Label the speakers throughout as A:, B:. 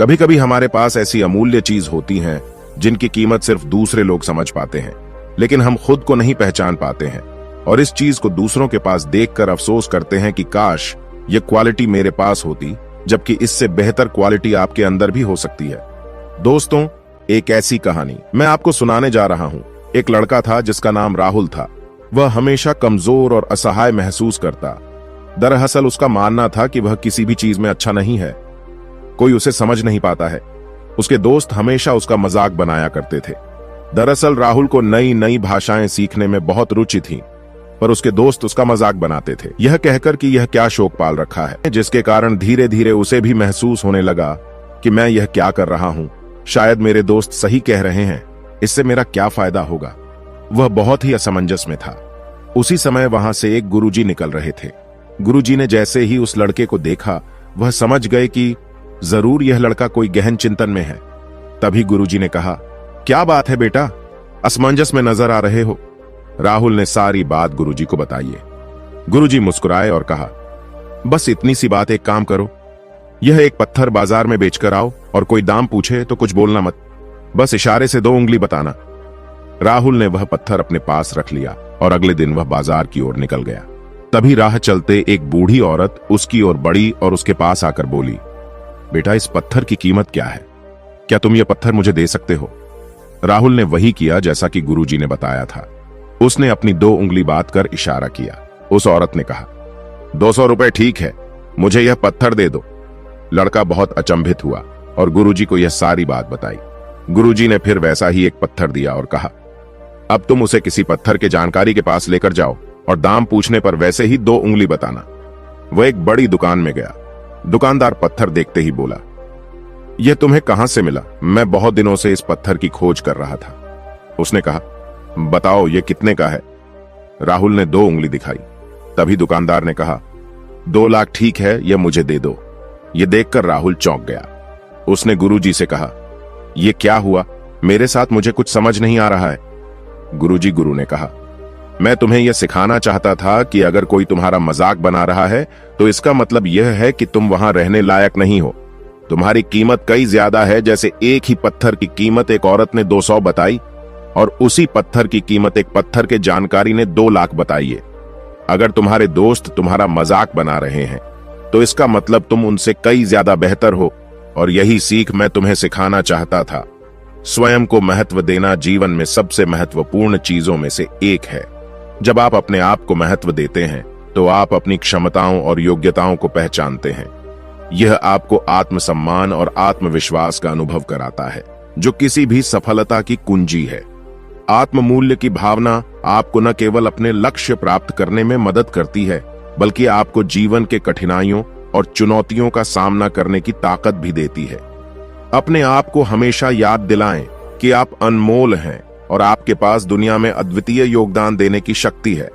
A: कभी कभी हमारे पास ऐसी अमूल्य चीज होती हैं जिनकी कीमत सिर्फ दूसरे लोग समझ पाते हैं, लेकिन हम खुद को नहीं पहचान पाते हैं और इस चीज को दूसरों के पास देखकर अफसोस करते हैं कि काश ये क्वालिटी मेरे पास होती, जबकि इससे बेहतर क्वालिटी आपके अंदर भी हो सकती है। दोस्तों, एक ऐसी कहानी मैं आपको सुनाने जा रहा हूं। एक लड़का था जिसका नाम राहुल था। वह हमेशा कमजोर और असहाय महसूस करता। दरअसल उसका मानना था कि वह किसी भी चीज में अच्छा नहीं है, कोई उसे समझ नहीं पाता है। उसके दोस्त हमेशा उसका मजाक बनाया करते थे। दरअसल राहुल को नई नई भाषाएं सीखने में बहुत रुचि थी, पर उसके दोस्त उसका मजाक बनाते थे, यह कहकर कि यह क्या शौक पाल रखा है, जिसके कारण धीरे धीरे उसे भी महसूस होने लगा कि मैं यह क्या कर रहा हूं, शायद मेरे दोस्त सही कह रहे हैं, इससे मेरा क्या फायदा होगा। वह बहुत ही असमंजस में था। उसी समय वहां से एक गुरुजी निकल रहे थे। गुरुजी ने जैसे ही उस लड़के को देखा, वह समझ गए कि जरूर यह लड़का कोई गहन चिंतन में है। तभी गुरुजी ने कहा, क्या बात है बेटा, असमंजस में नजर आ रहे हो। राहुल ने सारी बात गुरुजी को बताई। गुरुजी मुस्कुराए और कहा, बस इतनी सी बात, एक काम करो, यह एक पत्थर बाजार में बेचकर आओ और कोई दाम पूछे तो कुछ बोलना मत, बस इशारे से 2 उंगली बताना। राहुल ने वह पत्थर अपने पास रख लिया और अगले दिन वह बाजार की ओर निकल गया। तभी राह चलते एक बूढ़ी औरत उसकी ओर बढ़ी और उसके पास आकर बोली, बेटा, इस पत्थर की कीमत क्या है? क्या तुम यह पत्थर मुझे दे सकते हो? राहुल ने वही किया जैसा कि गुरुजी ने बताया था। उसने अपनी 2 उंगली बात कर इशारा किया। उस औरत ने कहा, 200 रुपए ठीक है, मुझे यह पत्थर दे दो। लड़का बहुत अचंभित हुआ और गुरुजी को यह सारी बात बताई। गुरुजी ने फिर वैसा ही एक पत्थर दिया और कहा, अब तुम उसे किसी पत्थर के जानकारी के पास लेकर जाओ और दाम पूछने पर वैसे ही 2 उंगली बताना। वह एक बड़ी दुकान में गया। दुकानदार पत्थर देखते ही बोला, यह तुम्हें कहां से मिला? मैं बहुत दिनों से इस पत्थर की खोज कर रहा था। उसने कहा, बताओ यह कितने का है? राहुल ने 2 उंगली दिखाई। तभी दुकानदार ने कहा, 2 लाख ठीक है, यह मुझे दे दो। यह देखकर राहुल चौंक गया। उसने गुरुजी से कहा, यह क्या हुआ? मेरे साथ मुझे कुछ समझ नहीं आ रहा है। गुरु ने कहा, मैं तुम्हें यह सिखाना चाहता था कि अगर कोई तुम्हारा मजाक बना रहा है तो इसका मतलब यह है कि तुम वहां रहने लायक नहीं हो। तुम्हारी कीमत कई ज्यादा है। जैसे एक ही पत्थर की कीमत एक औरत ने 200 बताई और उसी पत्थर की कीमत एक पत्थर के जानकारी ने 2 लाख बताई है। अगर तुम्हारे दोस्त तुम्हारा मजाक बना रहे हैं तो इसका मतलब तुम उनसे कई ज्यादा बेहतर हो, और यही सीख मैं तुम्हें सिखाना चाहता था। स्वयं को महत्व देना जीवन में सबसे महत्वपूर्ण चीजों में से एक है। जब आप अपने आप को महत्व देते हैं तो आप अपनी क्षमताओं और योग्यताओं को पहचानते हैं। यह आपको आत्मसम्मान और आत्मविश्वास का अनुभव कराता है, जो किसी भी सफलता की कुंजी है। आत्ममूल्य की भावना आपको न केवल अपने लक्ष्य प्राप्त करने में मदद करती है, बल्कि आपको जीवन के कठिनाइयों और चुनौतियों का सामना करने की ताकत भी देती है। अपने आप को हमेशा याद दिलाएं कि आप अनमोल हैं और आपके पास दुनिया में अद्वितीय योगदान देने की शक्ति है।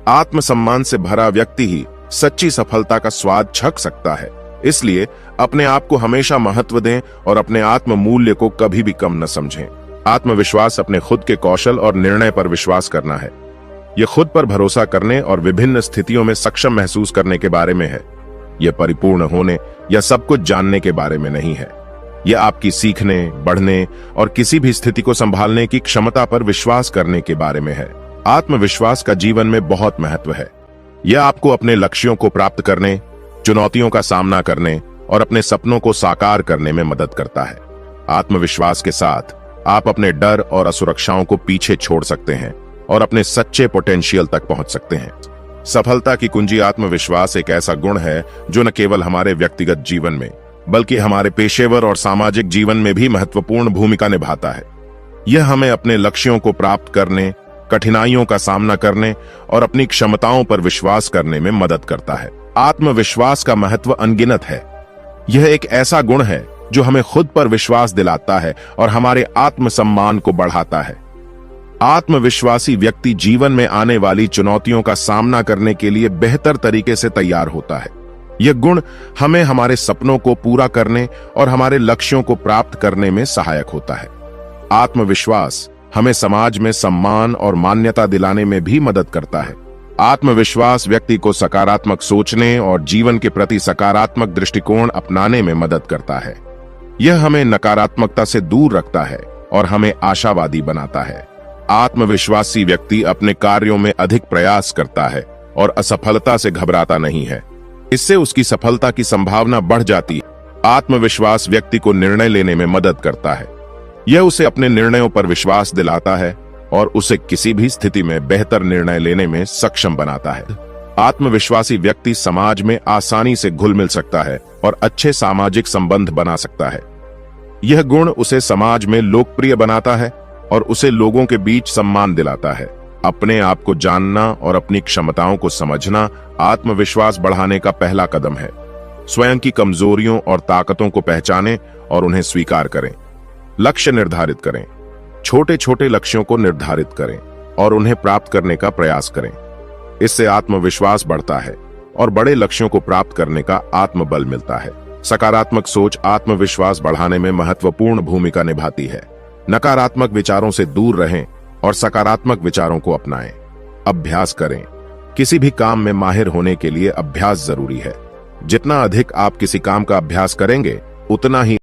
A: आत्मसम्मान से भरा व्यक्ति ही सच्ची सफलता का स्वाद चख सकता है। इसलिए अपने आप को हमेशा महत्व दें और अपने आत्म मूल्य को कभी भी कम न समझें। आत्मविश्वास अपने खुद के कौशल और निर्णय पर विश्वास करना है। यह खुद पर भरोसा करने और विभिन्न स्थितियों में सक्षम महसूस करने के बारे में है। यह परिपूर्ण होने या सब कुछ जानने के बारे में नहीं है। यह आपकी सीखने, बढ़ने और किसी भी स्थिति को संभालने की क्षमता पर विश्वास करने के बारे में है। आत्मविश्वास का जीवन में बहुत महत्व है। यह आपको अपने लक्ष्यों को प्राप्त करने, चुनौतियों का सामना करने और अपने सपनों को साकार करने में मदद करता है। आत्मविश्वास के साथ आप अपने डर और असुरक्षाओं को पीछे छोड़ सकते हैं और अपने सच्चे पोटेंशियल तक पहुंच सकते हैं। सफलता की कुंजी आत्मविश्वास एक ऐसा गुण है जो न केवल हमारे व्यक्तिगत जीवन में बल्कि हमारे पेशेवर और सामाजिक जीवन में भी महत्वपूर्ण भूमिका निभाता है। यह हमें अपने लक्ष्यों को प्राप्त करने, कठिनाइयों का सामना करने और अपनी क्षमताओं पर विश्वास करने में मदद करता है। आत्मविश्वास का महत्व अनगिनत है। यह एक ऐसा गुण है जो हमें खुद पर विश्वास दिलाता है और हमारे आत्मसम्मान को बढ़ाता है। आत्मविश्वासी व्यक्ति जीवन में आने वाली चुनौतियों का सामना करने के लिए बेहतर तरीके से तैयार होता है। यह गुण हमें हमारे सपनों को पूरा करने और हमारे लक्ष्यों को प्राप्त करने में सहायक होता है। आत्मविश्वास हमें समाज में सम्मान और मान्यता दिलाने में भी मदद करता है। आत्मविश्वास व्यक्ति को सकारात्मक सोचने और जीवन के प्रति सकारात्मक दृष्टिकोण अपनाने में मदद करता है। यह हमें नकारात्मकता से दूर रखता है और हमें आशावादी बनाता है। आत्मविश्वासी व्यक्ति अपने कार्यों में अधिक प्रयास करता है और असफलता से घबराता नहीं है। इससे उसकी सफलता की संभावना बढ़ जाती है। आत्मविश्वास व्यक्ति को निर्णय लेने में मदद करता है। यह उसे अपने निर्णयों पर विश्वास दिलाता है और उसे किसी भी स्थिति में बेहतर निर्णय लेने में सक्षम बनाता है। आत्मविश्वासी व्यक्ति समाज में आसानी से घुल मिल सकता है और अच्छे सामाजिक संबंध बना सकता है। यह गुण उसे समाज में लोकप्रिय बनाता है और उसे लोगों के बीच सम्मान दिलाता है। अपने आप को जानना और अपनी क्षमताओं को समझना आत्मविश्वास बढ़ाने का पहला कदम है। स्वयं की कमजोरियों और ताकतों को पहचानें और उन्हें स्वीकार करें। लक्ष्य निर्धारित करें। छोटे छोटे लक्ष्यों को निर्धारित करें और उन्हें प्राप्त करने का प्रयास करें। इससे आत्मविश्वास बढ़ता है और बड़े लक्ष्यों को प्राप्त करने का आत्मबल मिलता है। सकारात्मक सोच आत्मविश्वास बढ़ाने में महत्वपूर्ण भूमिका निभाती है। नकारात्मक विचारों से दूर रहें और सकारात्मक विचारों को अपनाएं। अभ्यास करें। किसी भी काम में माहिर होने के लिए अभ्यास जरूरी है। जितना अधिक आप किसी काम का अभ्यास करेंगे, उतना ही